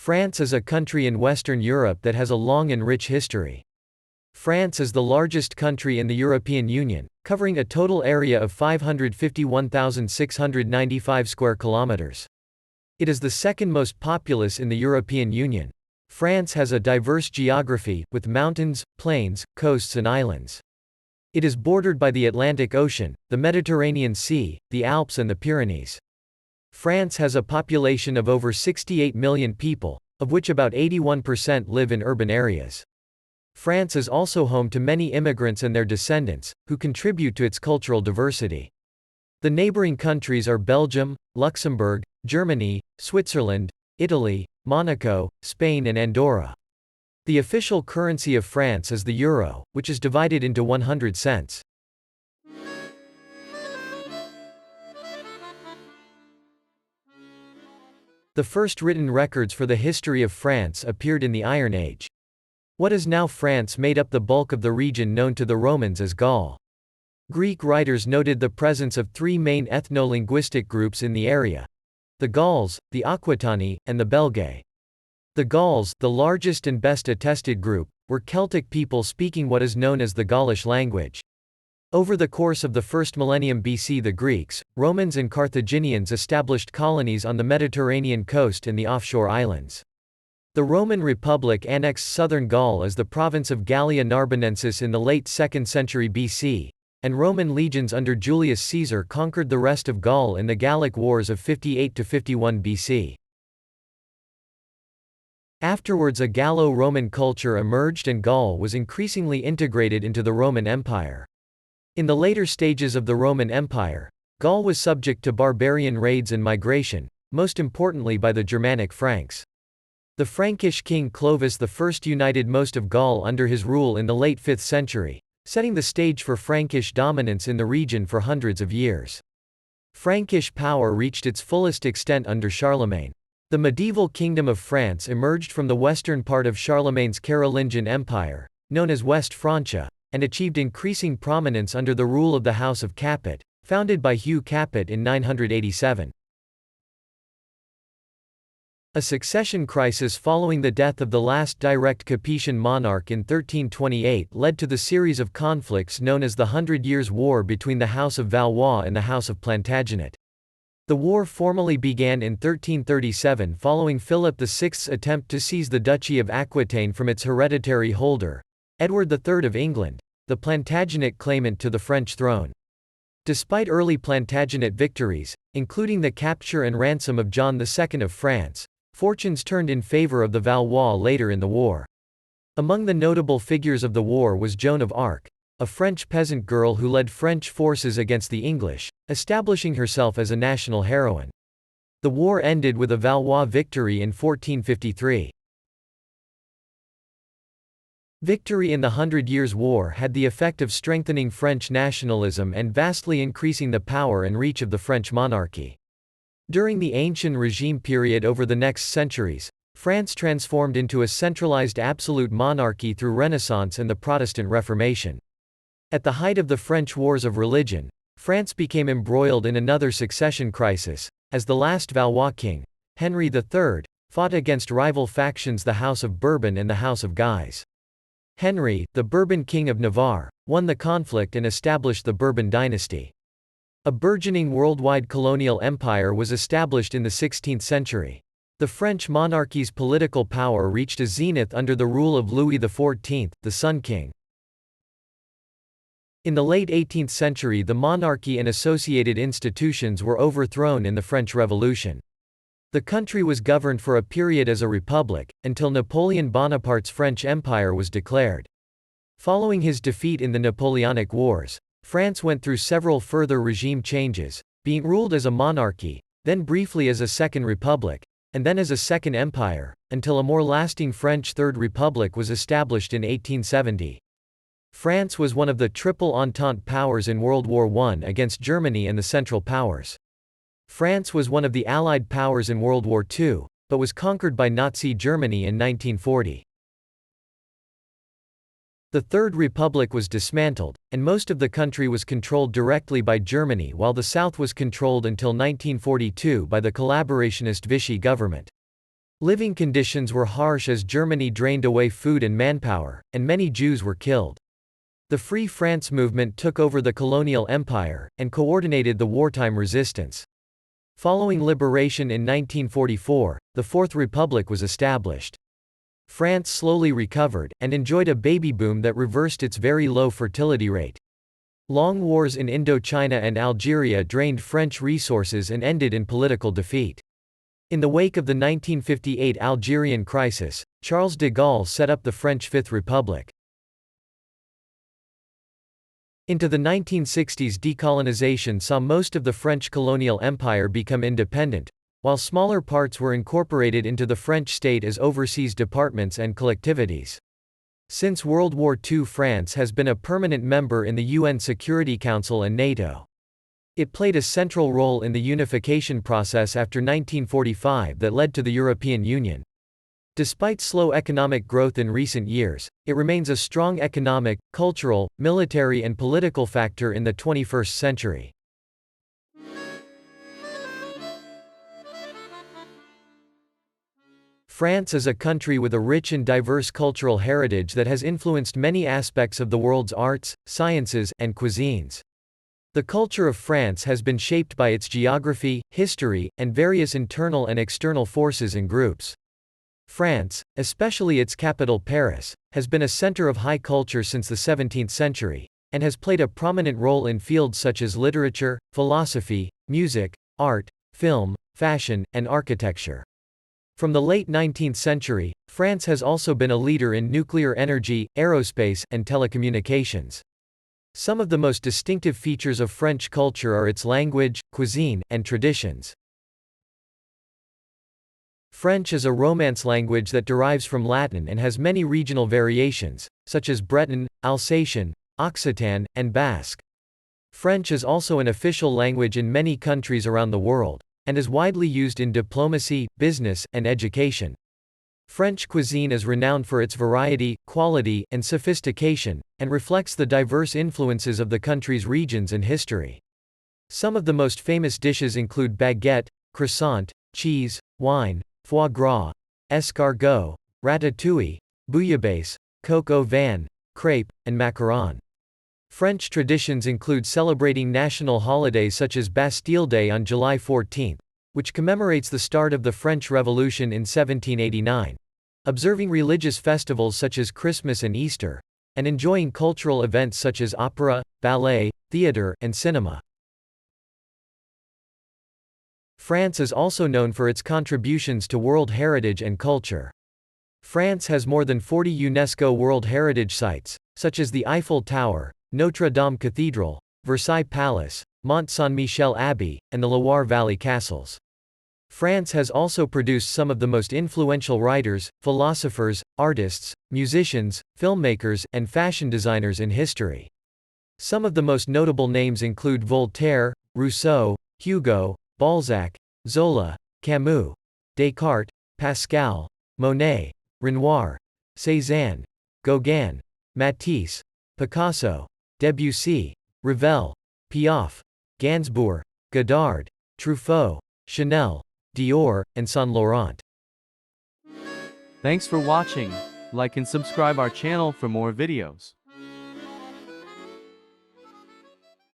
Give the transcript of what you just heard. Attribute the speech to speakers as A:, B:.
A: France is a country in Western Europe that has a long and rich history. France is the largest country in the European Union, covering a total area of 551,695 square kilometers. It is the second most populous in the European Union. France has a diverse geography, with mountains, plains, coasts and islands. It is bordered by the Atlantic Ocean, the Mediterranean Sea, the Alps and the Pyrenees. France has a population of over 68 million people, of which about 81% live in urban areas. France is also home to many immigrants and their descendants, who contribute to its cultural diversity. The neighboring countries are Belgium, Luxembourg, Germany, Switzerland, Italy, Monaco, Spain and Andorra. The official currency of France is the euro, which is divided into 100 cents. The first written records for the history of France appeared in the Iron Age. What is now France made up the bulk of the region known to the Romans as Gaul. Greek writers noted the presence of three main ethno-linguistic groups in the area: the Gauls, the Aquitani, and the Belgae. The Gauls, the largest and best attested group, were Celtic people speaking what is known as the Gaulish language. Over the course of the first millennium BC, the Greeks, Romans and Carthaginians established colonies on the Mediterranean coast and the offshore islands. The Roman Republic annexed southern Gaul as the province of Gallia Narbonensis in the late 2nd century BC, and Roman legions under Julius Caesar conquered the rest of Gaul in the Gallic Wars of 58 to 51 BC. Afterwards, a Gallo-Roman culture emerged and Gaul was increasingly integrated into the Roman Empire. In the later stages of the Roman Empire, Gaul was subject to barbarian raids and migration, most importantly by the Germanic Franks. The Frankish king Clovis I united most of Gaul under his rule in the late 5th century, setting the stage for Frankish dominance in the region for hundreds of years. Frankish power reached its fullest extent under Charlemagne. The medieval Kingdom of France emerged from the western part of Charlemagne's Carolingian Empire, known as West Francia, and achieved increasing prominence under the rule of the House of Capet, founded by Hugh Capet in 987. A succession crisis following the death of the last direct Capetian monarch in 1328 led to the series of conflicts known as the Hundred Years' War between the House of Valois and the House of Plantagenet. The war formally began in 1337 following Philip VI's attempt to seize the Duchy of Aquitaine from its hereditary holder, Edward III of England, the Plantagenet claimant to the French throne. Despite early Plantagenet victories, including the capture and ransom of John II of France, fortunes turned in favor of the Valois later in the war. Among the notable figures of the war was Joan of Arc, a French peasant girl who led French forces against the English, establishing herself as a national heroine. The war ended with a Valois victory in 1453. Victory in the Hundred Years' War had the effect of strengthening French nationalism and vastly increasing the power and reach of the French monarchy. During the Ancien Regime period over the next centuries, France transformed into a centralized absolute monarchy through Renaissance and the Protestant Reformation. At the height of the French Wars of Religion, France became embroiled in another succession crisis, as the last Valois king, Henry III, fought against rival factions the House of Bourbon and the House of Guise. Henry, the Bourbon King of Navarre, won the conflict and established the Bourbon dynasty. A burgeoning worldwide colonial empire was established in the 16th century. The French monarchy's political power reached a zenith under the rule of Louis XIV, the Sun King. In the late 18th century, the monarchy and associated institutions were overthrown in the French Revolution. The country was governed for a period as a republic, until Napoleon Bonaparte's French Empire was declared. Following his defeat in the Napoleonic Wars, France went through several further regime changes, being ruled as a monarchy, then briefly as a second republic, and then as a second empire, until a more lasting French Third Republic was established in 1870. France was one of the Triple Entente powers in World War I against Germany and the Central Powers. France was one of the Allied powers in World War II, but was conquered by Nazi Germany in 1940. The Third Republic was dismantled, and most of the country was controlled directly by Germany while the South was controlled until 1942 by the collaborationist Vichy government. Living conditions were harsh as Germany drained away food and manpower, and many Jews were killed. The Free France movement took over the colonial empire, and coordinated the wartime resistance. Following liberation in 1944, the Fourth Republic was established. France slowly recovered, and enjoyed a baby boom that reversed its very low fertility rate. Long wars in Indochina and Algeria drained French resources and ended in political defeat. In the wake of the 1958 Algerian crisis, Charles de Gaulle set up the French Fifth Republic. Into the 1960s, decolonization saw most of the French colonial empire become independent, while smaller parts were incorporated into the French state as overseas departments and collectivities. Since World War II, France has been a permanent member in the UN Security Council and NATO. It played a central role in the unification process after 1945 that led to the European Union. Despite slow economic growth in recent years, it remains a strong economic, cultural, military and political factor in the 21st century. France is a country with a rich and diverse cultural heritage that has influenced many aspects of the world's arts, sciences, and cuisines. The culture of France has been shaped by its geography, history, and various internal and external forces and groups. France, especially its capital Paris, has been a center of high culture since the 17th century, and has played a prominent role in fields such as literature, philosophy, music, art, film, fashion, and architecture. From the late 19th century, France has also been a leader in nuclear energy, aerospace, and telecommunications. Some of the most distinctive features of French culture are its language, cuisine, and traditions. French is a Romance language that derives from Latin and has many regional variations, such as Breton, Alsatian, Occitan, and Basque. French is also an official language in many countries around the world, and is widely used in diplomacy, business, and education. French cuisine is renowned for its variety, quality, and sophistication, and reflects the diverse influences of the country's regions and history. Some of the most famous dishes include baguette, croissant, cheese, wine, foie gras, escargot, ratatouille, bouillabaisse, coq au vin, crêpe, and macaron. French traditions include celebrating national holidays such as Bastille Day on July 14, which commemorates the start of the French Revolution in 1789, observing religious festivals such as Christmas and Easter, and enjoying cultural events such as opera, ballet, theater, and cinema. France is also known for its contributions to world heritage and culture. France has more than 40 UNESCO World Heritage Sites, such as the Eiffel Tower, Notre Dame Cathedral, Versailles Palace, Mont Saint-Michel Abbey, and the Loire Valley Castles. France has also produced some of the most influential writers, philosophers, artists, musicians, filmmakers, and fashion designers in history. Some of the most notable names include Voltaire, Rousseau, Hugo, Balzac, Zola, Camus, Descartes, Pascal, Monet, Renoir, Cézanne, Gauguin, Matisse, Picasso, Debussy, Ravel, Piaf, Gainsbourg, Godard, Truffaut, Chanel, Dior, and Saint Laurent.
B: Thanks for watching. Like and subscribe our channel for more videos.